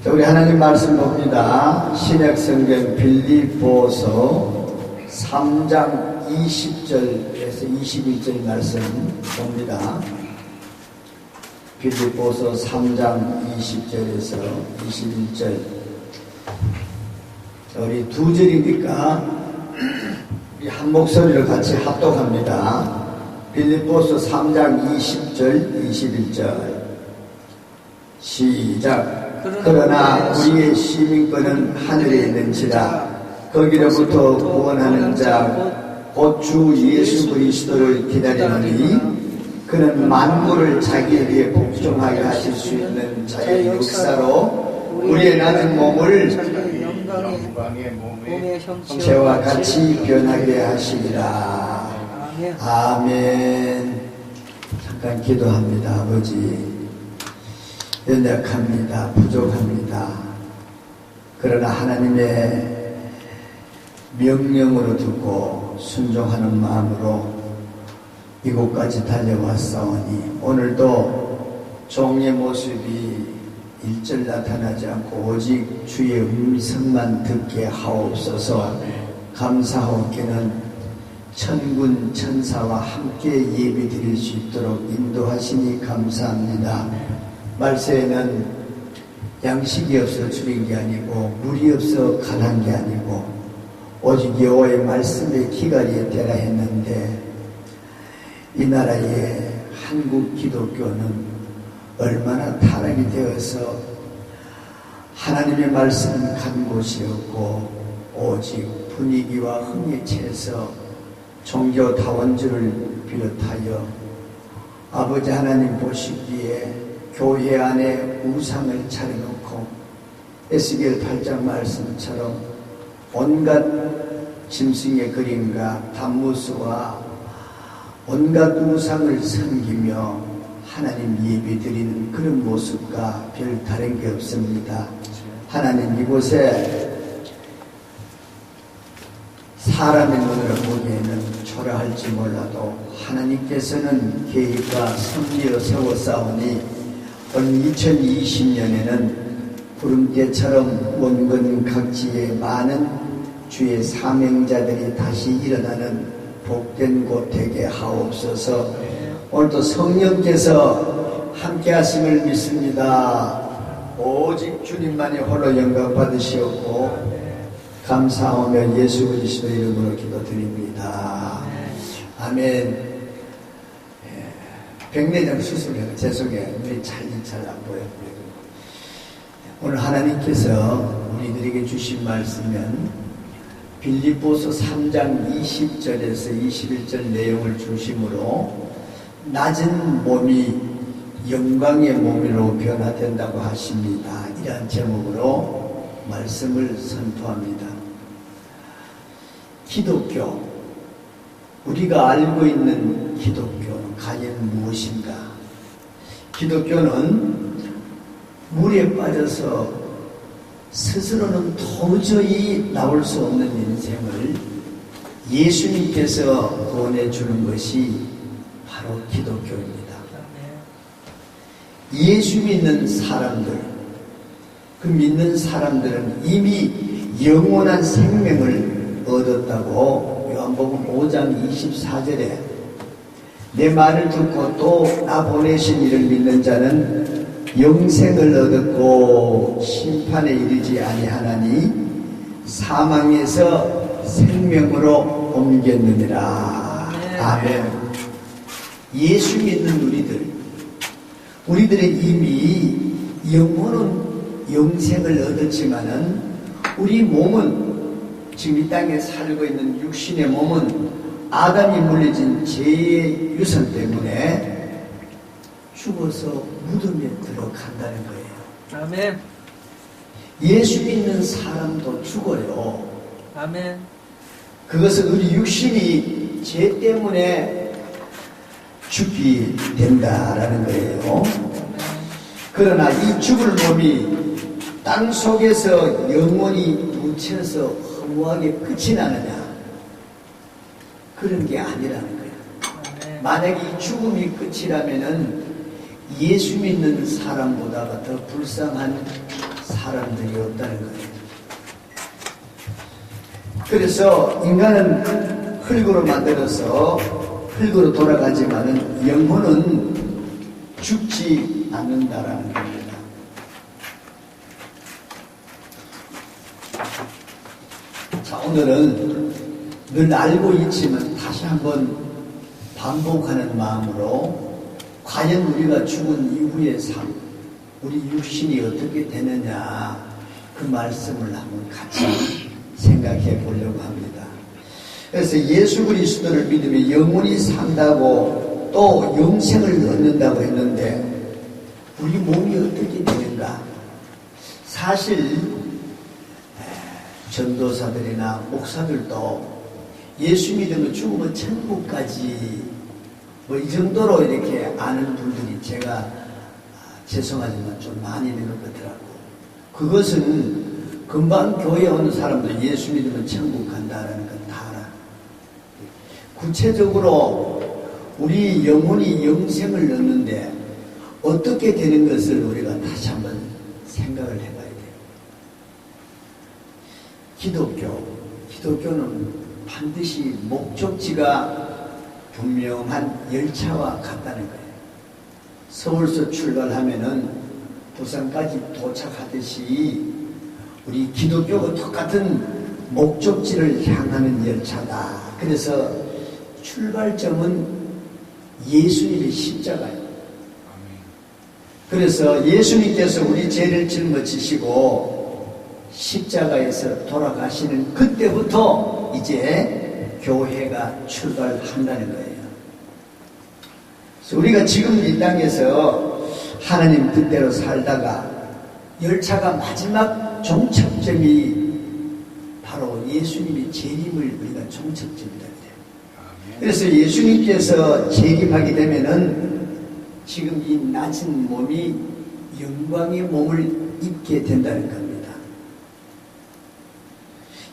자, 우리 하나님 말씀 봅니다. 신약성경 빌립보서 3장 20절에서 21절 말씀 봅니다. 빌립보서 3장 20절에서 21절. 우리 두 절이니까 우리 한 목소리를 같이 합독합니다. 빌립보서 3장 20절 21절 시작. 그러나 우리의 시민권은 하늘에 있는지라 거기로부터 구원하는 자 곧 주 예수 그리스도를 기다리노니 그는 만물을 자기에게 복종하게 하실 수 있는 자의 역사로 우리의 낮은 몸을 영광의 몸의 형체와 같이 변하게 하시리라. 아멘. 잠깐 기도합니다. 아버지, 연약합니다. 부족합니다. 그러나 하나님의 명령으로 듣고 순종하는 마음으로 이곳까지 달려왔사오니 오늘도 종의 모습이 일절 나타나지 않고 오직 주의 음성만 듣게 하옵소서. 감사하옵기는 천군 천사와 함께 예배 드릴 수 있도록 인도하시니 감사합니다. 말세에는 양식이 없어 줄인 게 아니고 물이 없어 가난 게 아니고 오직 여호와의 말씀의 기갈이 되라 했는데 이 나라의 한국 기독교는 얼마나 타락이 되어서 하나님의 말씀 간 곳이 없고 오직 분위기와 흥에 채서 종교 다원주를 비롯하여 아버지 하나님 보시기에 교회 안에 우상을 차려놓고 에스겔 8장 말씀처럼 온갖 짐승의 그림과 단무스와 온갖 우상을 섬기며 하나님 예배드리는 그런 모습과 별 다른 게 없습니다. 하나님, 이곳에 사람의 눈으로 보기에는 초라할지 몰라도 하나님께서는 계획과 섭리로 세워싸우니 오늘 2020년에는 구름대처럼 원근 각지에 많은 주의 사명자들이 다시 일어나는 복된 곳 되게 하옵소서. 오늘도 성령께서 함께 하심을 믿습니다. 오직 주님만이 홀로 영광 받으시옵고 감사하며 예수 그리스도 이름으로 기도드립니다. 아멘. 백내장 수술해요. 죄송해요. 눈이 잘 안 보여요. 오늘 하나님께서 우리들에게 주신 말씀은 빌립보서 3장 20절에서 21절 내용을 중심으로 낮은 몸이 영광의 몸으로 변화된다고 하십니다. 이러한 제목으로 말씀을 선포합니다. 기독교, 우리가 알고 있는 기독교는 과연 무엇인가? 기독교는 물에 빠져서 스스로는 도저히 나올 수 없는 인생을 예수님께서 보내주는 것이 바로 기독교입니다. 예수 믿는 사람들, 그 믿는 사람들은 이미 영원한 생명을 얻었다고 요한복음 5장 24절에 내 말을 듣고 또 나 보내신 이를 믿는 자는 영생을 얻었고 심판에 이르지 아니하나니 사망에서 생명으로 옮겼느니라. 아멘. 예수 믿는 우리들은 이미 영생을 얻었지만은 우리 몸은 지금 이 땅에 살고 있는 육신의 몸은 아담이 물려진 죄의 유산 때문에 죽어서 무덤에 들어간다는 거예요. 아멘. 예수 믿는 사람도 죽어요. 아멘. 그것은 우리 육신이 죄 때문에 죽게 된다라는 거예요. 그러나 이 죽을 몸이 땅 속에서 영원히 묻혀서 허무하게 끝이 나느냐? 그런 게 아니라는 거예요. 만약에 이 죽음이 끝이라면은 예수 믿는 사람보다가 더 불쌍한 사람 사람들이 없다는 거예요. 그래서 인간은 흙으로 만들어서 흙으로 돌아가지만은 영혼은 죽지 않는다라는 겁니다. 자, 오늘은 늘 알고 있지만 다시 한번 반복하는 마음으로 과연 우리가 죽은 이후의 삶, 우리 육신이 어떻게 되느냐 그 말씀을 한번 같이 생각해 보려고 합니다. 그래서 예수 그리스도를 믿으면 영원히 산다고 또 영생을 얻는다고 했는데 우리 몸이 어떻게 되는가? 사실 전도사들이나 목사들도 예수 믿으면 죽으면 천국까지 뭐 이 정도로 이렇게 아는 분들이 제가 죄송하지만 좀 많이 있는 것 같더라고. 그것은 금방 교회에 오는 사람도 예수 믿으면 천국 간다라는 건 다 알아. 구체적으로 우리 영혼이 영생을 얻는데 어떻게 되는 것을 우리가 다시 한번 생각을 해봐야 돼요. 기독교는 반드시 목적지가 분명한 열차와 같다는 거예요. 서울서 출발하면은 부산까지 도착하듯이 우리 기독교가 똑같은 목적지를 향하는 열차다. 그래서 출발점은 예수님의 십자가예요. 그래서 예수님께서 우리 죄를 짊어지시고 십자가에서 돌아가시는 그때부터 이제 교회가 출발한다는 거예요. 그래서 우리가 지금 이 땅에서 하나님 뜻대로 살다가 열차가 마지막 종착점이 바로 예수님의 재림을 우리가 종착점이다. 그래서 예수님께서 재림하게 되면은 지금 이 낮은 몸이 영광의 몸을 입게 된다는 겁니다.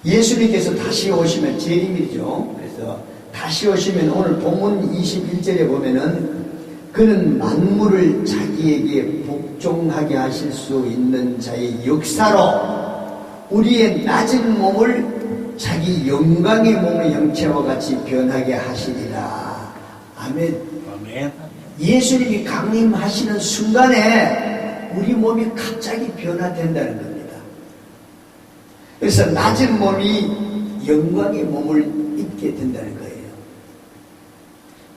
예수님께서 다시 오시면 재림이죠. 그래서 다시 오시면 오늘 본문 21절에 보면은 그는 만물을 자기에게 복종하게 하실 수 있는 자의 역사로 우리의 낮은 몸을 자기 영광의 몸의 형체와 같이 변하게 하시리라. 아멘. 아멘. 예수님이 강림하시는 순간에 우리 몸이 갑자기 변화된다는 겁니다. 그래서 낮은 몸이 영광의 몸을 입게 된다는 거예요.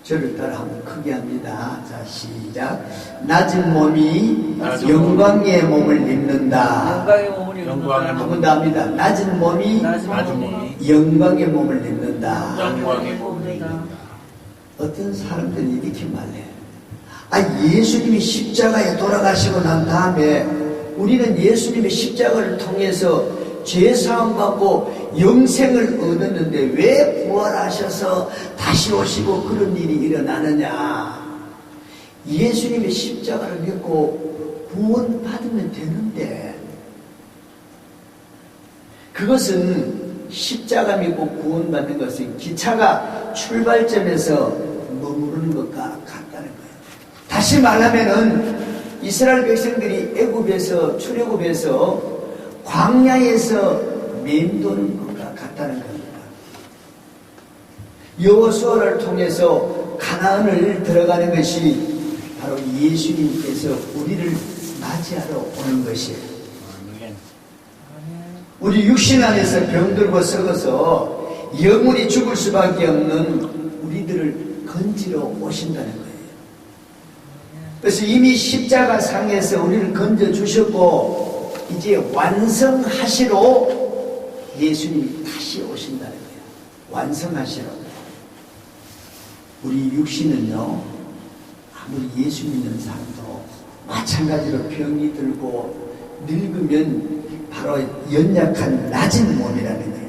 저를 따라 한번 크게 합니다. 자, 시작. 낮은 몸이 영광의 몸을 입는다. 영광의 몸을 입는다. 한 번 더 합니다. 낮은 몸이 영광의 몸을 입는다. 영광의 몸을 입는다. 어떤 사람들이 이렇게 말해요. 예수님이 십자가에 돌아가시고 난 다음에 우리는 예수님의 십자가를 통해서 죄사함 받고 영생을 얻었는데 왜 부활하셔서 다시 오시고 그런 일이 일어나느냐. 예수님의 십자가를 믿고 구원받으면 되는데 그것은 십자가 믿고 구원받는 것은 기차가 출발점에서 머무르는 것과 같다는 거예요. 다시 말하면은 이스라엘 백성들이 애굽에서 출애굽에서 광야에서 맴도는 것과 같다는 겁니다. 여호수아를 통해서 가나안을 들어가는 것이 바로 예수님께서 우리를 맞이하러 오는 것이에요. 우리 육신 안에서 병들고 썩어서 영원히 죽을 수밖에 없는 우리들을 건지러 오신다는 거예요. 그래서 이미 십자가 상에서 우리를 건져 주셨고 이제 완성하시러 예수님이 다시 오신다는 거예요. 완성하시러. 우리 육신은요, 아무리 예수 믿는 사람도 마찬가지로 병이 들고 늙으면 바로 연약한 낮은 몸이라는 거예요.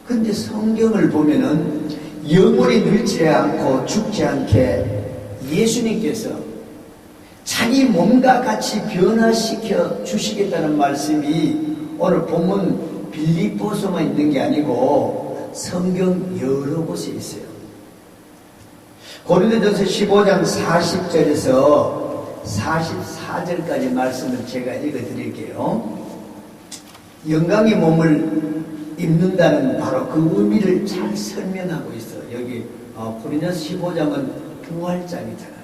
근데 성경을 보면은 영원히 늙지 않고 죽지 않게 예수님께서 자기 몸과 같이 변화시켜 주시겠다는 말씀이 오늘 본문 빌립보서만 있는 게 아니고 성경 여러 곳에 있어요. 고린도전서 15장 40절에서 44절까지 말씀을 제가 읽어드릴게요. 영광의 몸을 입는다는 바로 그 의미를 잘 설명하고 있어요. 여기 고린도서 15장은 부활장이잖아요.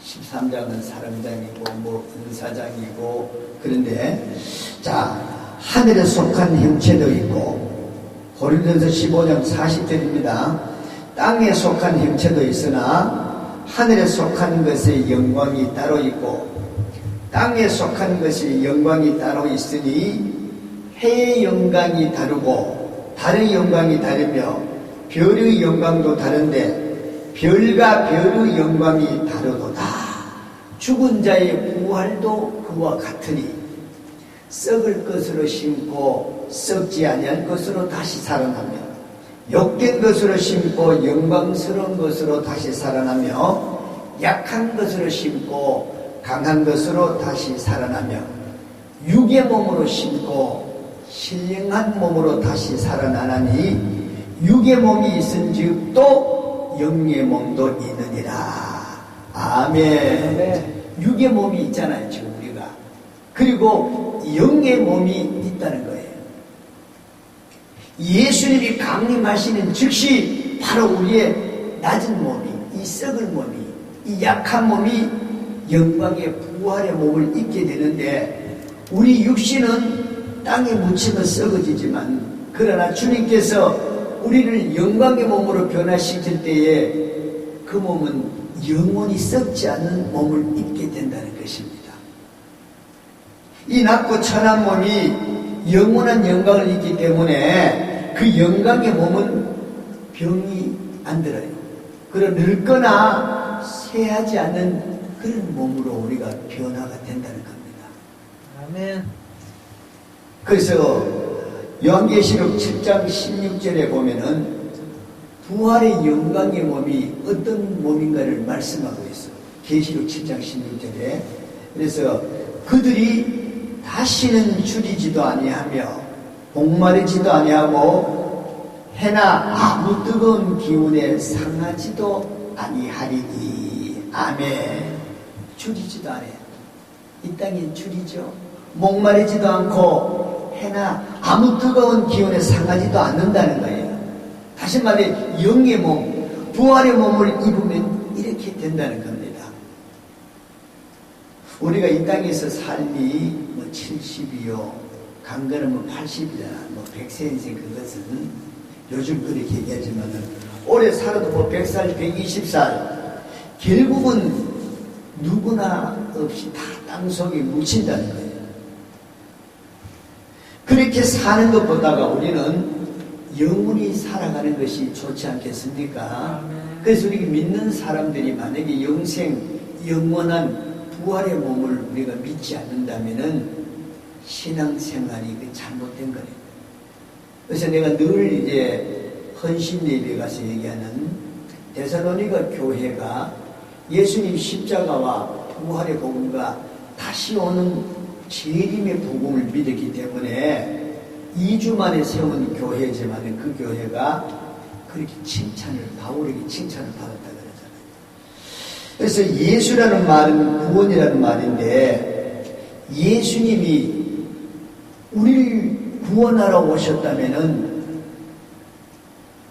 13장은 사랑장이고 뭐 은사장이고. 그런데 자, 하늘에 속한 형체도 있고, 고린도서 15장 40절입니다. 땅에 속한 형체도 있으나 하늘에 속한 것의 영광이 따로 있고, 땅에 속한 것이 영광이 따로 있으니 해의 영광이 다르고 달의 영광이 다르며 별의 영광도 다른데 별과 별의 영광이 다르도다. 죽은 자의 부활도 그와 같으니 썩을 것으로 심고 썩지 아니할 것으로 다시 살아나며, 욕된 것으로 심고 영광스러운 것으로 다시 살아나며, 약한 것으로 심고 강한 것으로 다시 살아나며, 육의 몸으로 심고 신령한 몸으로 다시 살아나나니 육의 몸이 있은즉 또 영의 몸도 있느니라. 아멘. 육의 몸이 있잖아요, 지금 우리가. 그리고 영의 몸이 있다는 거예요. 예수님이 강림하시는 즉시 바로 우리의 낮은 몸이, 이 썩을 몸이, 이 약한 몸이 영광의 부활의 몸을 입게 되는데, 우리 육신은 땅에 묻히면 썩어지지만, 그러나 주님께서 우리를 영광의 몸으로 변화시킬 때에 그 몸은 영원히 썩지 않는 몸을 입게 된다는 것입니다. 이 낮고 천한 몸이 영원한 영광을 입기 때문에 그 영광의 몸은 병이 안 들어요. 그런 늙거나 쇠하지 않는 그런 몸으로 우리가 변화가 된다는 겁니다. 아멘. 그래서 요한계시록 7장 16절에 보면은 부활의 영광의 몸이 어떤 몸인가를 말씀하고 있어요. 계시록 7장 16절에. 그래서 그들이 다시는 줄이지도 아니하며 목마르지도 아니하고 해나 아무 뜨거운 기운에 상하지도 아니하리니. 아멘. 줄이지도 않아요. 이 땅에 줄이죠. 목마르지도 않고 해나 아무 뜨거운 기운에 상하지도 않는다는 거예요. 다시 말해 영의 몸, 부활의 몸을 입으면 이렇게 된다는 겁니다. 우리가 이 땅에서 삶이 뭐 70이요, 강건하면 80이잖아, 뭐 100세 인생, 그것은 요즘 그렇게 얘기하지만은 오래 살아도 뭐 100살, 120살, 결국은 누구나 없이 다 땅속에 묻힌다는 거예요. 그렇게 사는 것보다가 우리는 영원히 살아가는 것이 좋지 않겠습니까? 그래서 우리가 믿는 사람들이 만약에 영생, 영원한 부활의 몸을 우리가 믿지 않는다면은 신앙생활이 잘못된 거예요. 그래서 내가 늘 이제 헌신 예배에 가서 얘기하는 데살로니가 교회가 예수님 십자가와 부활의 복음과 다시 오는 재림의 복음을 믿었기 때문에 2주 만에 세운 교회지만 그 교회가 그렇게 바울에게 칭찬을 받았다 그러잖아요. 그래서 예수라는 말은 구원이라는 말인데, 예수님이 우리를 구원하러 오셨다면은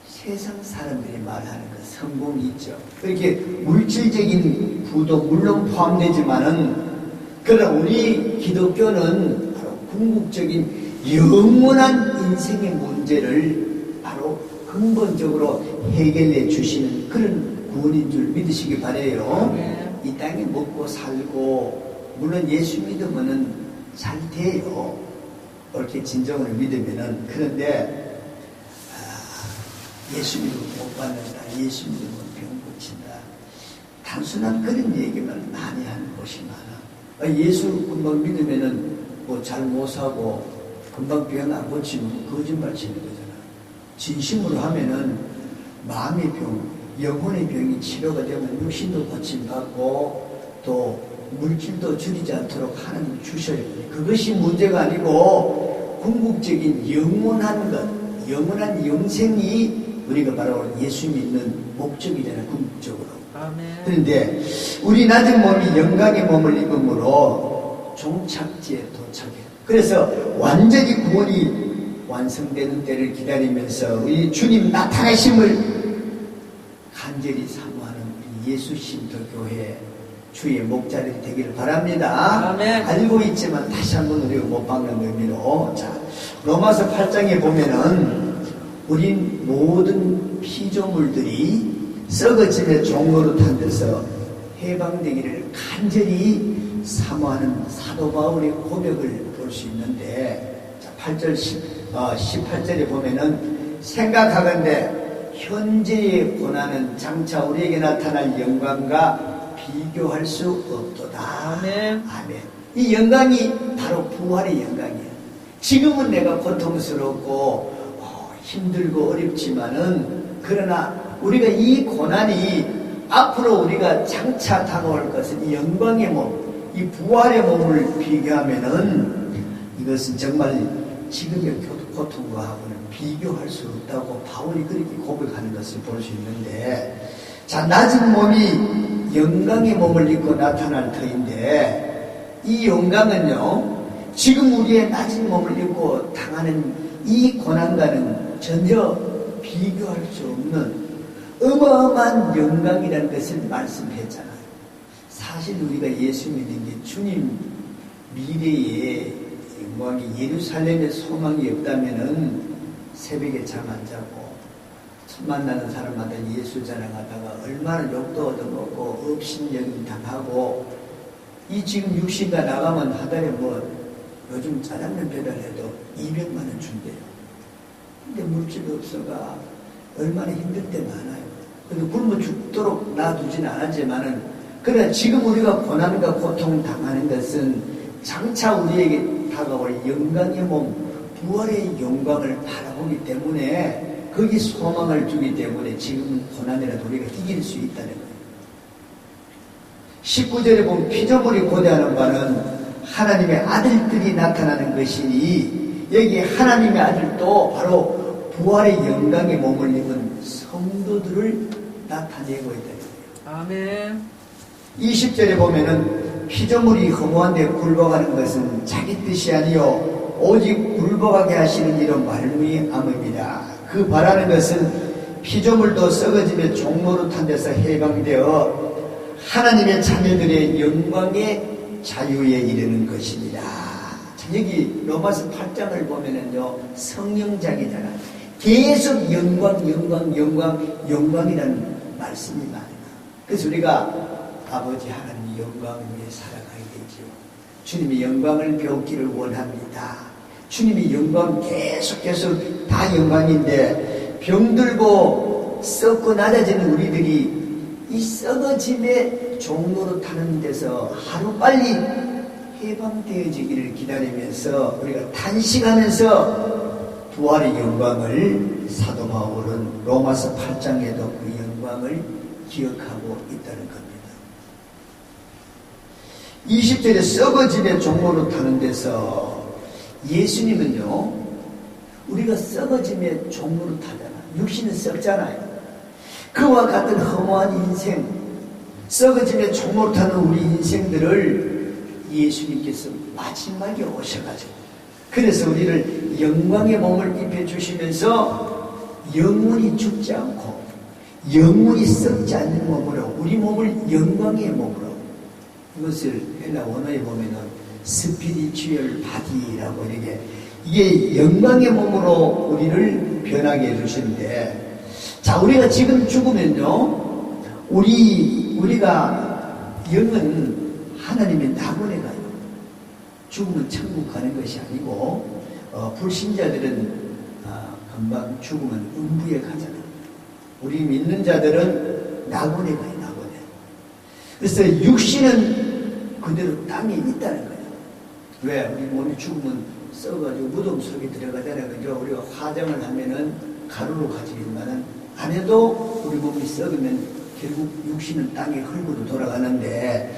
세상 사람들이 말하는 그 성공이 있죠. 그렇게 물질적인 부도 물론 포함되지만은, 그러나 우리 기독교는 바로 궁극적인 영원한 인생의 문제를 바로 근본적으로 해결해 주시는 그런 구원인 줄 믿으시기 바라요. 이 땅에 먹고 살고, 물론 예수 믿으면은 잘 돼요. 옳게 진정을 믿으면은. 그런데 예수 믿으면 못 받는다, 예수 믿으면 병 고친다, 단순한 그런 얘기만 많이 하는 곳이 많아. 예수 금방 믿으면은 뭐 잘 못 사고 금방 병 안 고치면 거짓말 치는 거잖아. 진심으로 하면은 마음의 병, 영혼의 병이 치료가 되면 육신도 고침받고 또 물질도 줄이지 않도록 하나님 주셔야 돼요. 그것이 문제가 아니고 궁극적인 영원한 것, 영원한 영생이 우리가 바로 예수 믿는 목적이잖아요. 궁극적으로. 아멘. 그런데 우리 낮은 몸이 영광의 몸을 입음으로 종착지에 도착해요. 그래서 완전히 구원이 완성되는 때를 기다리면서 우리 주님 나타나심을 간절히 사모하는 우리 예수 신도교회 주의 목자들이 되기를 바랍니다. 아멘. 알고 있지만 다시 한번 우리가 못 박는 의미로. 자, 로마서 8장에 보면은 우린 모든 피조물들이 썩어짐의 종로로 탄 데서 해방되기를 간절히 사모하는 사도 바울의 고백을 볼 수 있는데, 자, 18절에 보면은 생각하건대 현재의 고난은 장차 우리에게 나타날 영광과 비교할 수 없도다. 아멘. 아멘. 이 영광이 바로 부활의 영광이에요. 지금은 내가 고통스럽고 힘들고 어렵지만은, 그러나 우리가 이 고난이 앞으로 우리가 장차 다가올 것은 이 영광의 몸, 이 부활의 몸을 비교하면은 이것은 정말 지금의 고통과 하고는 비교할 수 없다고 바울이 그렇게 고백하는 것을 볼 수 있는데, 자, 낮은 몸이 영광의 몸을 입고 나타날 터인데, 이 영광은요, 지금 우리의 낮은 몸을 입고 당하는 이 고난과는 전혀 비교할 수 없는 어마어마한 영광이라는 것을 말씀했잖아요. 사실 우리가 예수 믿는 게 주님 미래의 영광이 예루살렘에 소망이 없다면은 새벽에 잠 안 자고 처음 만나는 사람마다 예수 자랑하다가 얼마나 욕도 얻어먹고 업신여김 당하고, 이 지금 육신가 나가면 한 달에 요즘 짜장면 배달해도 200만 원 준대요. 근데 물질 없어가 얼마나 힘들 때 많아요. 그래도 굶어 죽도록 놔두지는 않았지만은, 그러나 지금 우리가 고난과 고통 당하는 것은 장차 우리에게 다가올 영광의 몸, 부활의 영광을 바라보기 때문에, 거기 소망을 주기 때문에 지금은 고난이라도 우리가 이길 수 있다는 거예요. 19절에 보면 피조물이 고대하는 바는 하나님의 아들들이 나타나는 것이니, 여기 하나님의 아들도 바로 부활의 영광의 몸을 입은 성도들을 나타내고 있다. 아멘. 20절에 보면은 피조물이 허무한 데 굴복하는 것은 자기 뜻이 아니요 오직 굴복하게 하시는 이로 말미암음이다. 그 바라는 것은 피조물도 썩어짐의 종로로 탄 데서 해방되어 하나님의 자녀들의 영광의 자유에 이르는 것입니다. 자, 여기 로마서 8장을 보면은요, 성령장이잖아요. 계속 영광이라는 말씀이 많아요. 그래서 우리가 아버지 하나님의 영광을 위해 살아가야 되죠. 주님의 영광을 배우기를 원합니다. 주님의 영광 계속 다 영광인데, 병들고 썩고 낮아지는 우리들이 이 썩어짐의 종로로 타는 데서 하루빨리 해방되어지기를 기다리면서 우리가 탄식하면서 부활의 영광을, 사도 바울은 로마서 8장에도 그 영광을 기억하고 있다는 겁니다. 20절에 썩어짐의 종로로 타는 데서, 예수님은요, 우리가 썩어짐의 종로로 타잖아요. 육신은 썩잖아요. 그와 같은 허무한 인생, 썩어짐의 종로로 타는 우리 인생들을 예수님께서 마지막에 오셔가지고, 그래서 우리를 영광의 몸을 입혀주시면서 영원히 죽지 않고 영원히 썩지 않는 몸으로, 우리 몸을 영광의 몸으로, 이것을 헬라 원어에 보면은 스피리추얼 바디라고 이게 영광의 몸으로 우리를 변하게 해주시는데, 자, 우리가 지금 죽으면요, 우리가 영은 하나님의 낙원에 가요. 죽으면 천국 가는 것이 아니고, 불신자들은 금방 죽으면 음부에 가잖아요. 우리 믿는 자들은 낙원에 가요, 낙원에. 그래서 육신은 그대로 땅에 있다는 거예요. 왜? 우리 몸이 죽으면 썩어가지고 무덤 속에 들어가잖아요. 그죠? 우리가 화장을 하면은 가루로 가지지만은 안 해도 우리 몸이 썩으면 결국 육신은 땅에 흙으로 돌아가는데,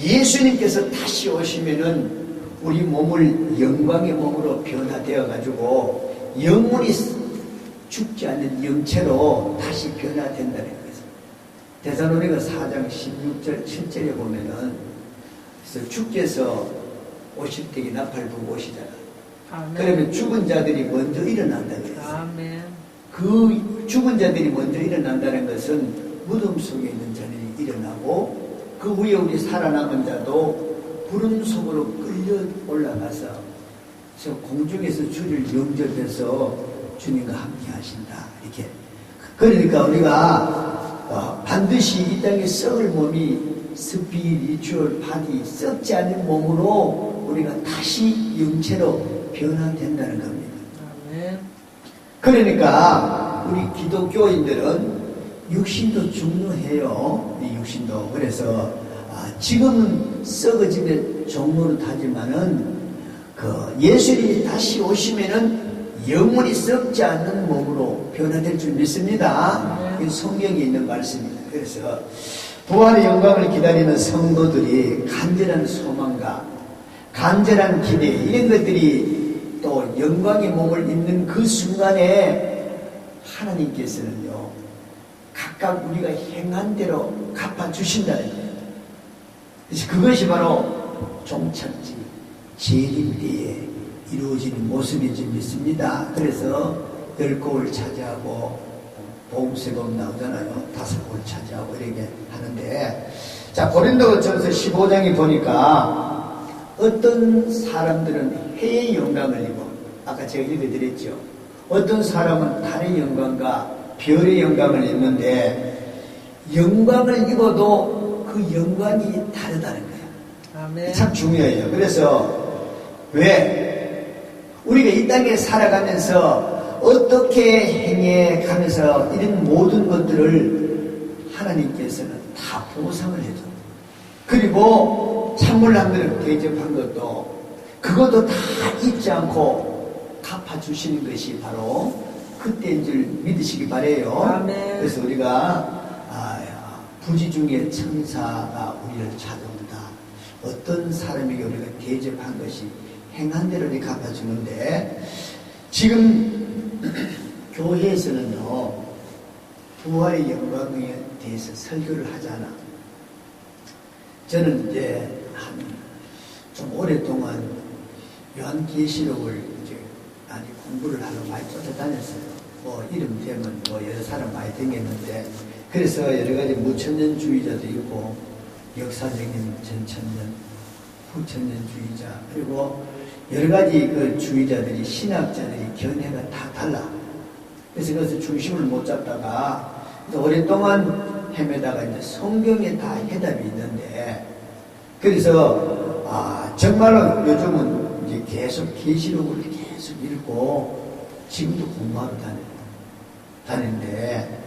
예수님께서 다시 오시면은 우리 몸을 영광의 몸으로 변화되어 가지고 영원히 죽지 않는 영체로 다시 변화된다는 거죠. 데살로니가 4장 16절 7절에 보면은 그래서 주께서 오실 때에 나팔 불고 오시잖아. 아멘. 그러면 죽은 자들이 먼저 일어난다 그랬어. 아멘. 그 죽은 자들이 먼저 일어난다는 것은 무덤 속에 있는 자들이 일어나고 그 후에 우리 살아남은 자도 구름 속으로 끌려 올라가서 저 공중에서 주를 영접해서 주님과 함께 하신다. 이렇게. 그러니까 우리가 반드시 이 땅에 썩을 몸이 스피리추얼 바디 썩지 않는 몸으로 우리가 다시 영체로 변화된다는 겁니다. 아멘. 그러니까 우리 기독교인들은 육신도 중요해요. 이 육신도. 그래서 지금은 썩어지면 종노릇하지만은 그 예수님이 다시 오시면은 영원히 썩지 않는 몸으로 변화될 줄 믿습니다. 이 성경에 있는 말씀입니다. 그래서 부활의 영광을 기다리는 성도들이 간절한 소망과 간절한 기대 이런 것들이 또 영광의 몸을 입는 그 순간에 하나님께서는요 각각 우리가 행한 대로 갚아주신다는 거예요. 그래서 그것이 바로 종착지 재림 때에 이루어지는 모습인 줄 믿습니다. 그래서 10곡을 차지하고 보험세법 나오잖아요. 5곡을 차지하고 이렇게 하는데 자 고린도전서 15장에 보니까 어떤 사람들은 해의 영광을 입어 아까 제가 읽어드렸죠. 어떤 사람은 달의 영광과 별의 영광을 입는데 영광을 입어도 그 영광이 다르다는 거예요. 아멘. 참 중요해요. 그래서 왜 우리가 이 땅에 살아가면서 어떻게 행해 가면서 이런 모든 것들을 하나님께서는 다 보상을 해줘. 그리고 찬물 한 그릇 대접한 것도 그것도 다 잊지 않고 갚아주시는 것이 바로 그때인 줄 믿으시기 바래요. 아멘. 그래서 우리가 부지 중에 천사가 우리를 찾아온다. 어떤 사람에게 우리가 대접한 것이 행한 대로 갚아주는데 지금 교회에서는요 부활의 영광에 대해서 설교를 하잖아. 저는 이제 좀 오랫동안 요한계시록을 이제 많이 공부를 하러 많이 쫓아다녔어요. 뭐 이름 되면 뭐 여러 사람 많이 댕겼는데 그래서 여러 가지 무천년주의자도 있고 역사적인 전천년, 후천년주의자 그리고 여러 가지 그 주의자들이 신학자들이 견해가 다 달라. 그래서 그것을 중심을 못 잡다가 오랫동안 헤매다가 이제 성경에 다 해답이 있는데 그래서 정말로 요즘은 이제 계속 계시록을 계속 읽고 지금도 공부하러 다니는데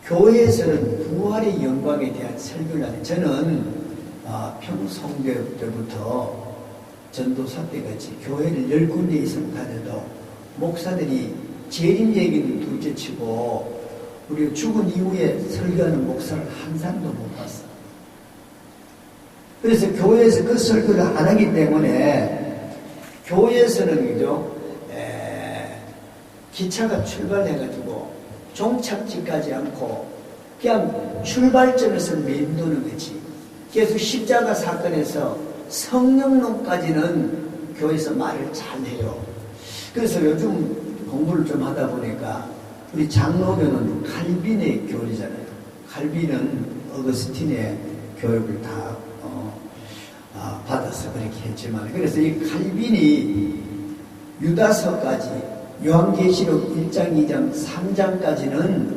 교회에서는 부활의 영광에 대한 설교를 하는 저는 평성교 때부터 전도사 때같이 교회를 10군데 이상 다녀도 목사들이 재림 얘기는 둘째치고 우리가 죽은 이후에 설교하는 목사를 한 사람도 못 봤어. 그래서 교회에서 그 설교를 안 하기 때문에 교회에서는 그죠? 기차가 출발해가지고 종착지까지 않고 그냥 출발점에서 맴도는 거지. 계속 십자가 사건에서 성령론까지는 교회에서 말을 잘해요. 그래서 요즘 공부를 좀 하다 보니까 우리 장로교는 칼빈의 교리잖아요. 칼빈은 어거스틴의 교육을 다 받아서 그렇게 했지만 그래서 이 칼빈이 유다서까지 요한계시록 1장, 2장, 3장까지는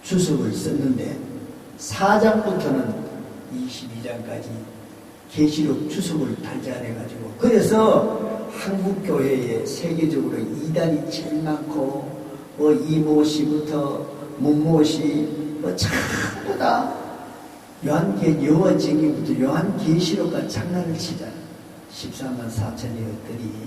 주석을 썼는데 4장부터는 22장까지 계시록 주석을 달지 않아가지고 그래서 한국교회에 세계적으로 이단이 제일 많고 뭐 이모씨부터 문모씨 뭐 전부 다 여호와쟁이부터 요한계시록과 장난을 치잖아. 14만 4천이었더니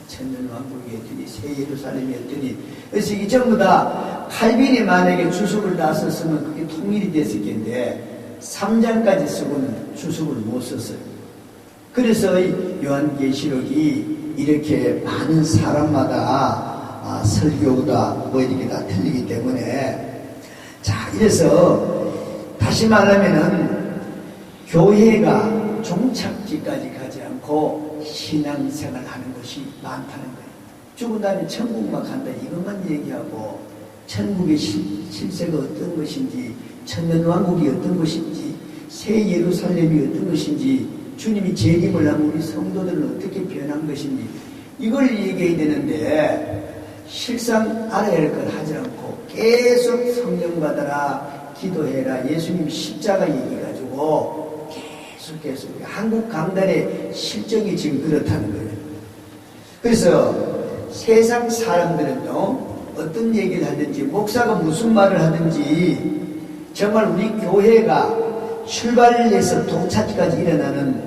천년왕국이었더니 새 예루살렘이었더니 그래서 이게 전부 다 칼빈이 만약에 주석을 다 썼으면 그게 통일이 됐을 텐데 3장까지 쓰고는 주석을 못 썼어요. 그래서 요한계시록이 이렇게 많은 사람마다 설교다 뭐 이렇게 다 틀리기 때문에, 자, 이래서 다시 말하면은 교회가 종착지까지 가지 않고 신앙생활 하는 것이 많다는 거예요. 죽은 다음에 천국만 간다 이것만 얘기하고 천국의 실세가 어떤 것인지, 천년왕국이 어떤 것인지, 새 예루살렘이 어떤 것인지, 주님이 재림을 하면 우리 성도들은 어떻게 변한 것인지 이걸 얘기해야 되는데, 실상 알아야 할 걸 하지 않고 계속 성령 받아라, 기도해라, 예수님 십자가 얘기해가지고 계속 한국 강단의 실정이 지금 그렇다는 거예요. 그래서 세상 사람들은요, 어떤 얘기를 하든지, 목사가 무슨 말을 하든지, 정말 우리 교회가 출발해서 동차까지 일어나는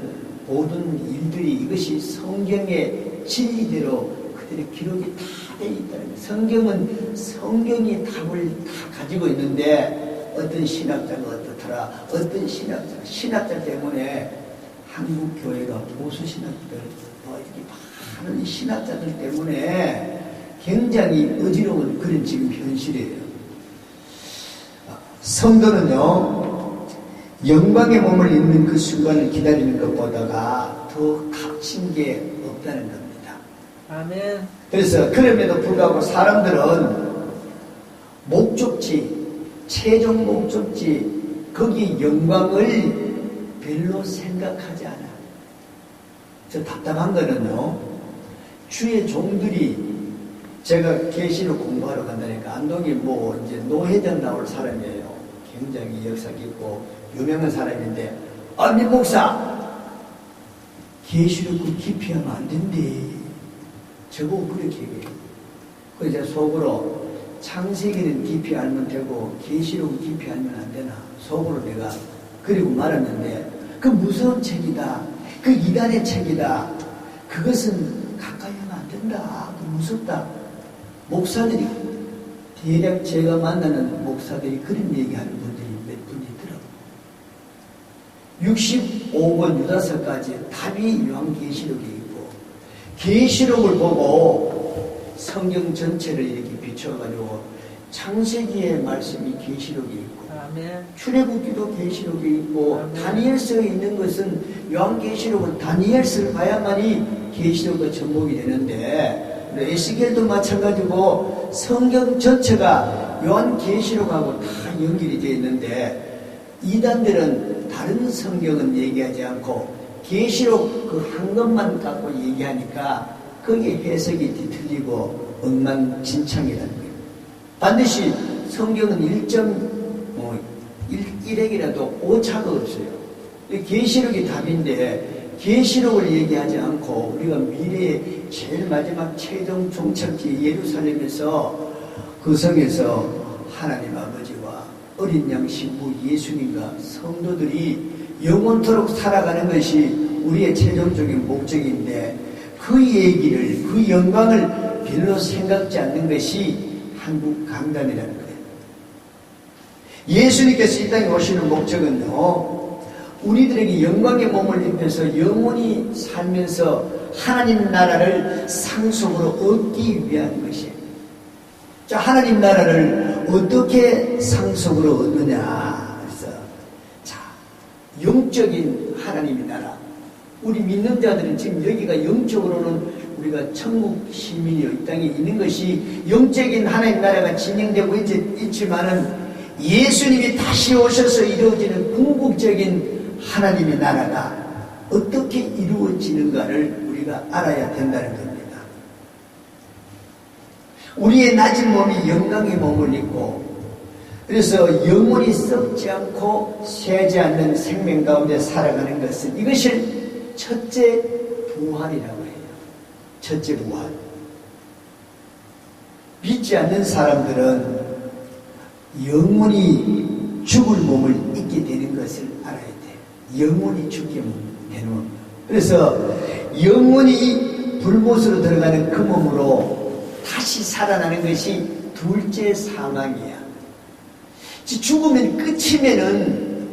모든 일들이 이것이 성경의 진리대로 그들의 기록이 다 돼 있다는 거예요. 성경이 답을 다 가지고 있는데, 어떤 신학자가 어떻더라, 어떤 신학자 때문에 한국 교회가 보수 신학들, 이렇게 많은 신학자들 때문에 굉장히 어지러운 그런 지금 현실이에요. 성도는요, 영광의 몸을 입는 그 순간을 기다리는 것보다가 더 값진 게 없다는 겁니다. 아멘. 그래서 그럼에도 불구하고 사람들은 목적지, 최종 목적지, 거기 영광을 별로 생각하지 않아. 저 답답한 거는요, 주의 종들이, 제가 계시록 공부하러 간다니까 안동이 뭐 이제 노회장 나올 사람이에요. 굉장히 역사 깊고 유명한 사람인데, 아니 목사, 계시록 그 깊이 하면 안 된대. 저보고 그렇게 얘기해요. 그래서 제가 속으로, 창세기는 깊이 알면 되고 계시록은 깊이 알면 안 되나, 속으로 내가 그리고 말았는데, 그 무서운 책이다, 그 이단의 책이다, 그것은 가까이 하면 안 된다, 그 무섭다. 목사들이, 대략 제가 만나는 목사들이 그런 얘기하는 분들이 몇 분 있더라고요. 65권 유다서까지 답이 요한계시록에 있고, 계시록을 보고 성경 전체를 이렇게 비춰가지고 창세기의 말씀이 계시록에 있고, 아멘. 출애굽기도 계시록에 있고, 아멘. 다니엘서에 있는 것은, 요한계시록은 다니엘서를 봐야만이 계시록과 접목이 되는데, 에스겔도 마찬가지고 성경 전체가 요한계시록하고 다 연결이 되어 있는데, 이단들은 다른 성경은 얘기하지 않고 계시록 그 한 것만 갖고 얘기하니까 거기에 해석이 뒤틀리고 엉망진창이라는 거예요. 반드시 성경은 1.1핵이라도 오차가 없어요. 계시록이 답인데 계시록을 얘기하지 않고 우리가 미래의 제일 마지막 최종 종착지 예루살렘에서, 그 성에서 하나님 아버지와 어린 양 신부 예수님과 성도들이 영원토록 살아가는 것이 우리의 최종적인 목적인데, 그 얘기를, 그 영광을 별로 생각지 않는 것이 한국 강단이라는 거예요. 예수님께서 이 땅에 오시는 목적은요, 우리들에게 영광의 몸을 입혀서 영원히 살면서 하나님 나라를 상속으로 얻기 위한 것이에요. 자, 하나님 나라를 어떻게 상속으로 얻느냐. 그래서, 자, 영적인 하나님의 나라. 우리 믿는 자들은 지금 여기가 영적으로는 우리가 천국 시민이요, 이 땅에 있는 것이 영적인 하나님 나라가 진행되고 있지만은, 예수님이 다시 오셔서 이루어지는 궁극적인 하나님의 나라가 어떻게 이루어지는가를 우리가 알아야 된다는 겁니다. 우리의 낮은 몸이 영광의 몸을 입고, 그래서 영원히 썩지 않고 쇠지 않는 생명 가운데 살아가는 것은, 이것을 첫째 부활이라고 해요. 첫째 부활. 믿지 않는 사람들은 영원히 죽을 몸을 입게 되는 것을 알아야 돼. 영원히 죽게 되는 몸. 그래서 영원히 불못으로 들어가는 그 몸으로 다시 살아나는 것이 둘째 사망이야. 죽으면 끝이면은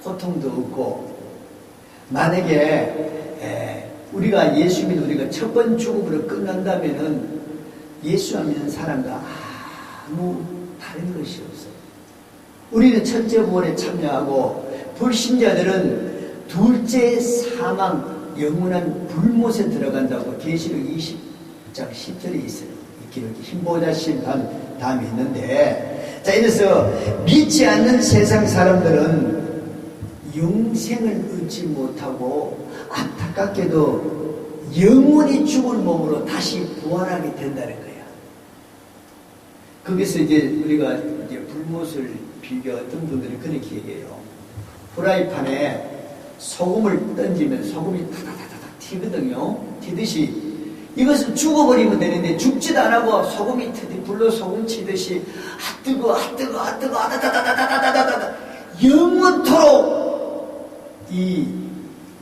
고통도 없고, 만약에 우리가 예수 믿는 우리가 첫 번 죽음으로 끝난다면은 예수 안 믿는 사람과 아무 다른 것이 없어요. 우리는 첫째 부활에 참여하고 불신자들은 둘째 사망, 영원한 불못에 들어간다고 계시록 20장 10절에 있어요. 이 기록이 흰보자 심판 다음에 있는데, 자, 이래서 믿지 않는 세상 사람들은 영생을 얻지 못하고 안타깝게도 영원히 죽을 몸으로 다시 부활하게 된다는 거예요. 거기서 이제 우리가 이제 불못을 비교, 어떤 분들이 그렇게 얘기해요. 프라이팬에 소금을 던지면 소금이 타다다다닥 튀거든요. 튀듯이 이것은 죽어버리면 되는데 죽지도 안 하고 소금이 튀듯이 불로 소금 치듯이 뜨거 아다다다다다다다다다다 영원토록 이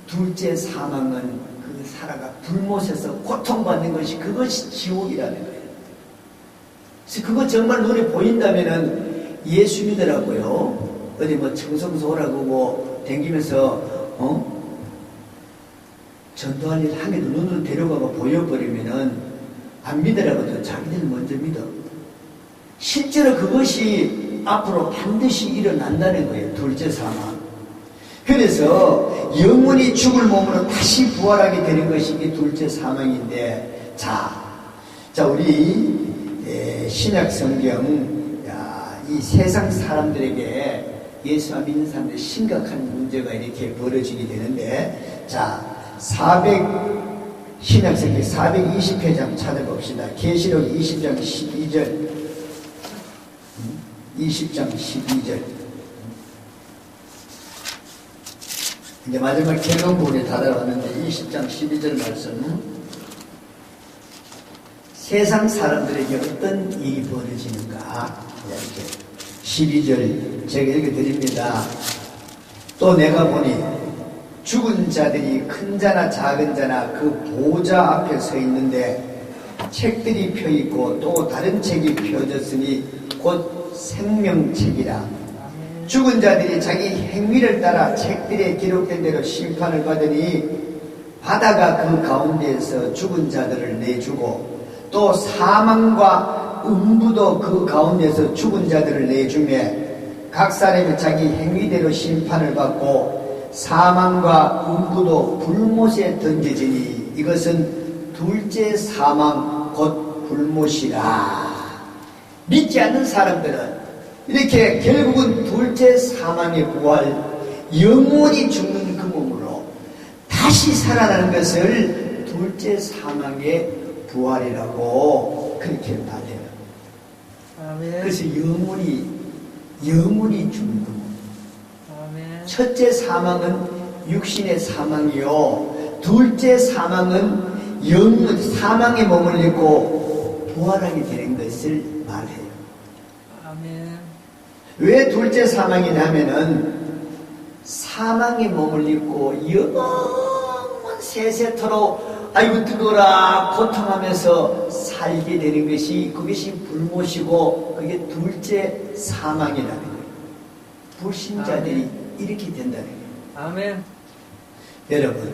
둘째 사망은 그 살아가 불못에서 고통받는 것이 그것이 지옥이라는 거예요. 그래서 그거 정말 눈에 보인다면은 예수 믿으라고요. 어디 뭐 청성소라고 뭐 댕기면서 전도할 일 하게도 눈으로 데려가고 보여버리면은 안 믿으라고도 자기들 먼저 믿어. 실제로 그것이 앞으로 반드시 일어난다는 거예요. 둘째 사망. 그래서 영원히 죽을 몸으로 다시 부활하게 되는 것이 이 둘째 사망인데, 자 우리 신약 성경, 이 세상 사람들에게 예수 안 믿는 사람들의 심각한 문제가 이렇게 벌어지게 되는데, 자, 신약성경 420회장 찾아봅시다. 계시록 20장 12절. 20장 12절. 이제 마지막 결론 부분에 다다랐는데 20장 12절 말씀. 세상 사람들에게 어떤 일이 벌어지는가? 이렇게 12절 제가 읽어드립니다. 또 내가 보니 죽은 자들이 큰 자나 작은 자나 그 보좌 앞에 서 있는데 책들이 펴있고 또 다른 책이 펴졌으니 곧 생명책이라. 죽은 자들이 자기 행위를 따라 책들에 기록된 대로 심판을 받으니 바다가 그 가운데에서 죽은 자들을 내주고 또 사망과 음부도 그 가운데서 죽은 자들을 내주며 각 사람이 자기 행위대로 심판을 받고 사망과 음부도 불못에 던져지니 이것은 둘째 사망 곧 불못이라. 믿지 않는 사람들은 이렇게 결국은 둘째 사망의 부활, 영원히 죽는 그 몸으로 다시 살아나는 것을 둘째 사망의 부활이라고 그렇게 말해요. 아멘. 그래서 영원히 죽는 그 몸. 아멘. 첫째 사망은 육신의 사망이요, 둘째 사망은 영원 사망의 몸을 입고 부활하게 되는 것을 말해요. 아멘. 왜 둘째 사망이냐면은 사망의 몸을 입고 영원 세세토록 아이고 뜨거라 고통하면서 살게 되는 것이, 그것이 불못이고 그게 둘째 사망이라는 거예요. 불신자들이 이렇게 된다는 거예요. 아멘. 여러분,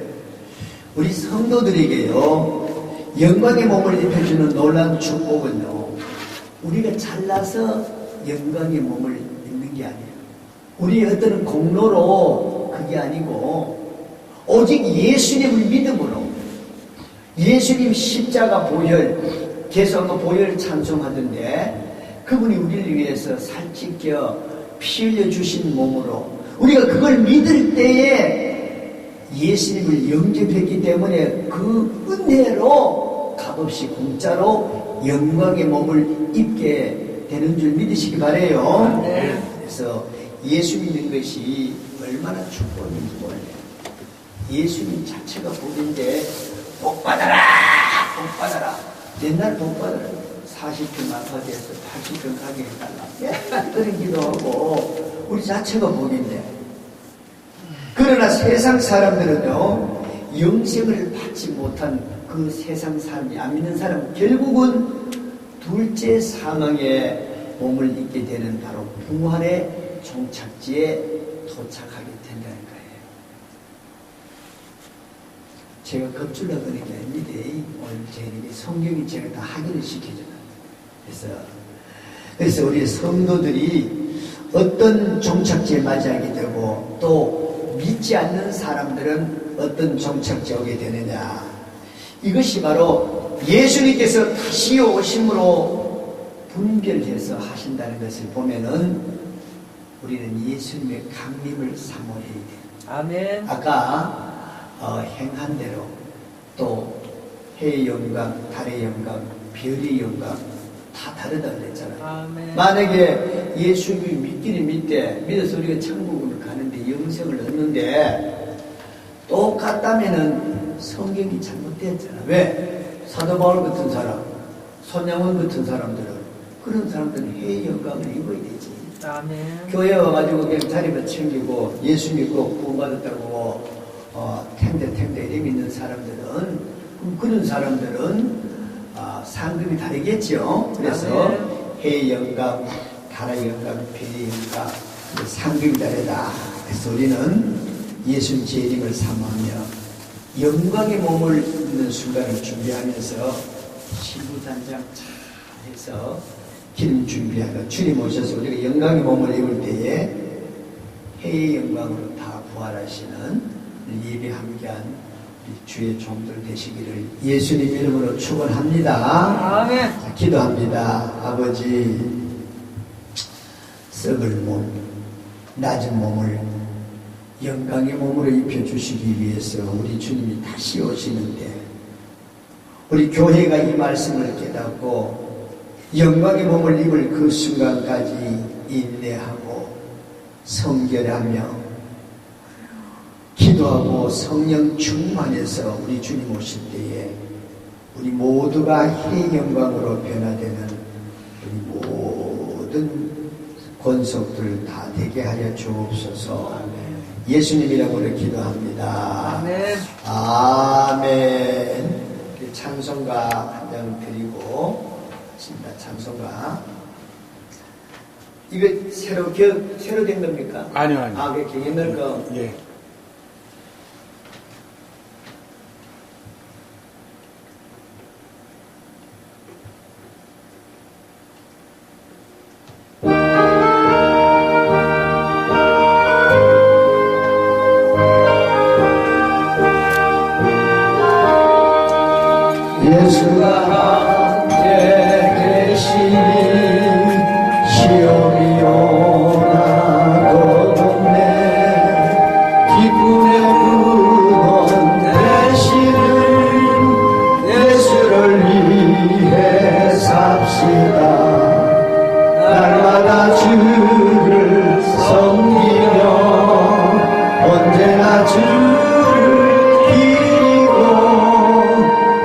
우리 성도들에게요, 영광의 몸을 입혀주는 놀라운 축복은요, 우리가 잘나서 영광의 몸을 입는 게 아니에요. 우리 어떤 공로로 그게 아니고 오직 예수님을 믿음으로, 예수님 십자가 보혈, 계속 보혈 찬송하던데 그분이 우리를 위해서 살찌겨 피 흘려 주신 몸으로 우리가 그걸 믿을 때에 예수님을 영접했기 때문에 그 은혜로 값없이 공짜로 영광의 몸을 입게 되는 줄 믿으시기 바라요. 네. 그래서 예수 믿는 것이 얼마나 축복인지 몰라요. 예수님 자체가 복인데 복 받아라! 복 받아라! 옛날 복 받아라. 40평 아파트에서 80평 가게 해달라. 그런 기도하고 우리 자체가 복인데. 그러나 세상 사람들은요, 영생을 받지 못한 그 세상 사람이, 안 믿는 사람은 결국은 둘째 사망에 몸을 입게 되는 바로 부활의 종착지에 도착하게 된다는 거예요. 제가 겁주려고 그런 게 아닙니다. 오늘 제가 성경이 제가 다 확인을 시켜줘요. 그래서 우리 성도들이 어떤 종착지에 맞이하게 되고 또 믿지 않는 사람들은 어떤 종착지에 오게 되느냐. 이것이 바로 예수님께서 다시 오심으로 분별해서 하신다는 것을 보면은 우리는 예수님의 강림을 사모해야 돼요. 아멘. 아까 행한 대로 또 해의 영광, 달의 영광, 별의 영광 다 다르다 그랬잖아요. 아멘. 만약에 예수님이 믿기는 믿어서 우리가 천국을 가는데 영생을 얻는데 똑같다면은 성경이 잘못되었잖아. 왜? 사도 바울 같은 사람, 손양원 같은 사람들은 그런 사람들은 해의 영광을 입어야 되지. 아멘. 교회 와가지고 그냥 자리만 챙기고 예수 믿고 구원받았다고 탱대 이름 있는 사람들은 그런 사람들은 상급이 다르겠죠. 그래서 해의 영광, 달의 영광, 별의 영광 상급이 다르다. 그래서 우리는 예수님 재림을 사모하며 영광의 몸을 입는 순간을 준비하면서 신부단장 잘 해서 기름 준비하고 주님 오셔서 우리가 영광의 몸을 입을 때에 해의 영광으로 다 부활하시는 예배 함께한 우리 주의 종들 되시기를 예수님 이름으로 축원합니다. 아멘. 자, 기도합니다. 아버지, 썩을 몸, 낮은 몸을 영광의 몸으로 입혀주시기 위해서 우리 주님이 다시 오시는데 우리 교회가 이 말씀을 깨닫고 영광의 몸을 입을 그 순간까지 인내하고 성결하며 기도하고 성령 충만해서 우리 주님 오실 때에 우리 모두가 해의 영광으로 변화되는 우리 모든 권속들 다 되게 하여 주옵소서. 예수님이라고 기도합니다. 아멘. 아멘. 찬송가 한 장 드리고 있습니다. 찬송가. 이거 새로 된 겁니까? 아니요. 그렇게 옛날 거. 예. 예수가 함께 계시니 시험이 오나도 없네. 기쁨의 근원 되시는 예수를 위해 삽시다. 날마다 주를 섬기며 언제나 주를 기리고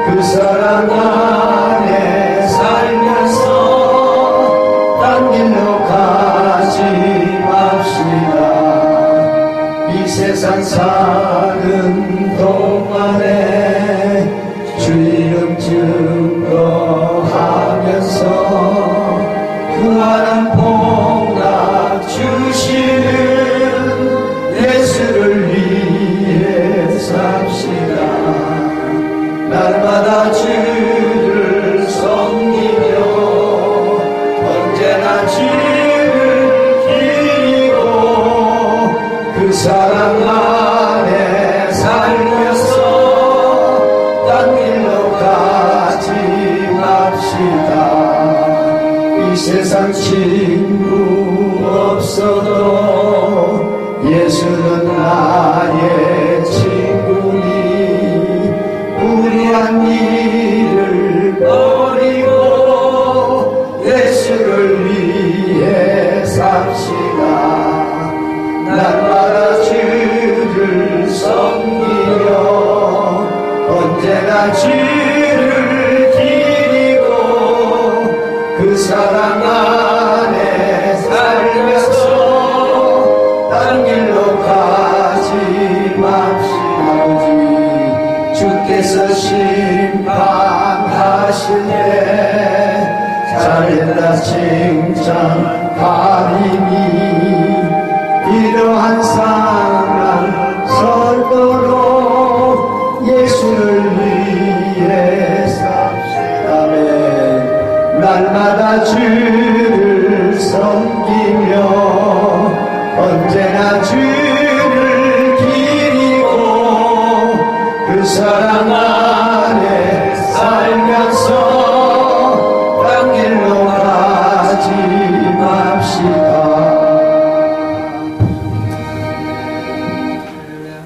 그 사랑 안에 살면서 딴 길로 가지 맙시다. 이 세상 사는 동안에 주 이름 증거하면서 무한한 복락 주시는 예수를 위해 삽시다. 날마다 주를 섬기며 언제나 주를 기리고 그 사랑 안에 살면서 딴 길로 가지 맙시다. 이 세상 친구 없어도 예수는 나의 친구니 무리한 일을 버리고 예수를 위해 삽시다. 날마다 주를 섬기며 언제나 주를 기리고 그 사랑 안에 살면서 딴 길로 가지 맙시다. 주께서 심판하실 때 잘했다 칭찬 바리니 이러한 상황 설도록 예수를 위해 삽시다. 날마다 주를 섬기며 언제나 주를 기리고 그 사랑 안에 살면서 딴 길로 가지 맙시다. 할렐루야.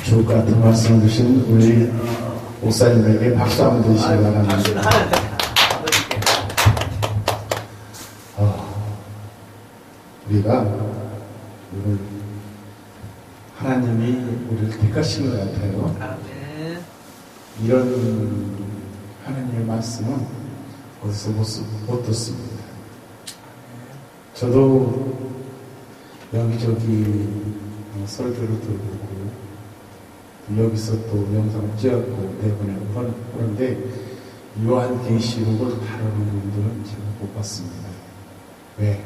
주옥 같은 말씀 주신 우리 목사님에게 박수 한번 드시기 바랍니다. 박수는 하는데 아버지께. 우리가 오늘 하나님이 우리를 택하신 것 같아요. 아멘. 이런 하나님의 말씀은 어디서 못 듣습니다. 저도 여기저기 설교를 들어보고 여기서 또 영상을 찍었고 내보내고 그런데 요한계시록을 다루는 분들은 제가 못 봤습니다. 왜?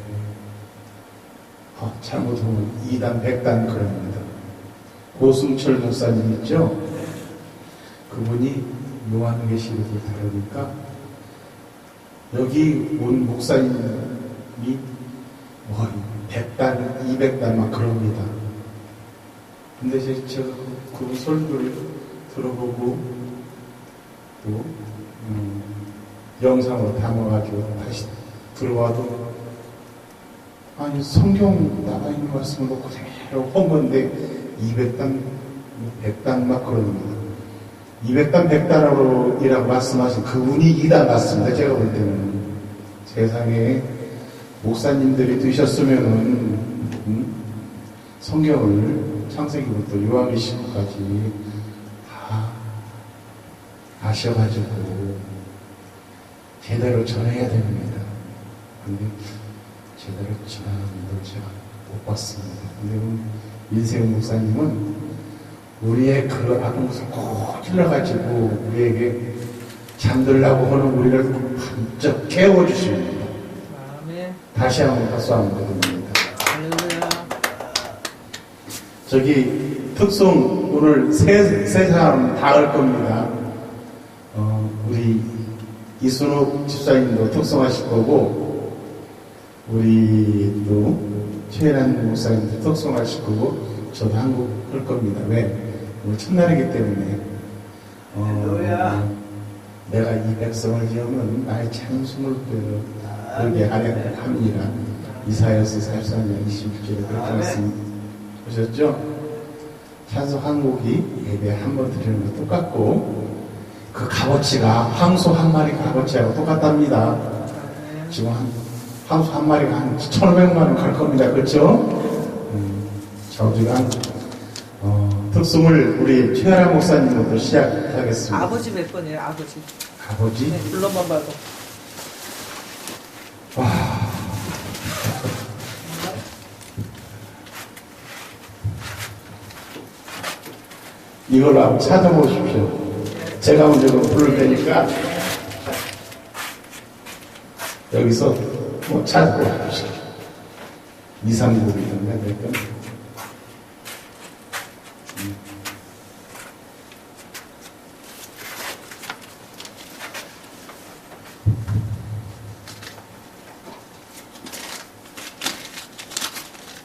잘못하면 2단, 100단 그럽니다. 고승철 목사님 있죠? 그분이 요한계시록을 다루니까 여기 온 목사님이 100단, 200단 막 그럽니다. 근데 제가 그 설교를 들어보고 또 영상으로 담아가지고 다시 들어와도 아니 성경 나가 있는 말씀을 놓고 그대로 본 건데 200단, 100단 막 그럽니다. 200단, 100단으로 이라고 말씀하신 그분이 2단 같습니다. 제가 볼 때는 세상에 목사님들이 되셨으면은 성경을 창세기부터 요한계시록까지 다 아셔가지고 제대로 전해야 됩니다. 근데 제대로 전하는 분들 제가 못 봤습니다. 근데 우리 민세훈 목사님은 우리의 그 악한 것을 꼭 찔러가지고 우리에게 잠들라고 하는 우리를 반짝 깨워주십니다. 아멘. 다시 한번 박수 한번 드립니다. 할렐루야. 저기 특송 오늘 세 사람 다 할 겁니다. 우리 이순옥 집사님도 특송하실 거고 우리 또 최혜란 목사님도 특송하실 거고 저도 한국 할 겁니다. 왜? 오늘 첫날이기 때문에 내가 이 백성을 지으면 나의 찬송을 그렇게 하려 합니다. 이사야서 43장 20절에 그렇게 말씀하셨죠? 찬송 한 곡이 예배 한 번 드리는 거 똑같고 그 값어치가 황소 한 마리 값어치하고 똑같답니다. 지금 황소 한 마리가 한 1,500만 원 갈 겁니다. 그렇죠? 자, 우리가 특송을 우리 최하라 목사님부터 시작하겠습니다. 아버지 몇 번이에요? 아버지. 아버지? 네, 불러만 봐도. 이걸 한번 찾아보십시오. 제가 먼저 부를 테니까 여기서 뭐 찾고 하십시오. 2, 3곡이던가 몇 번.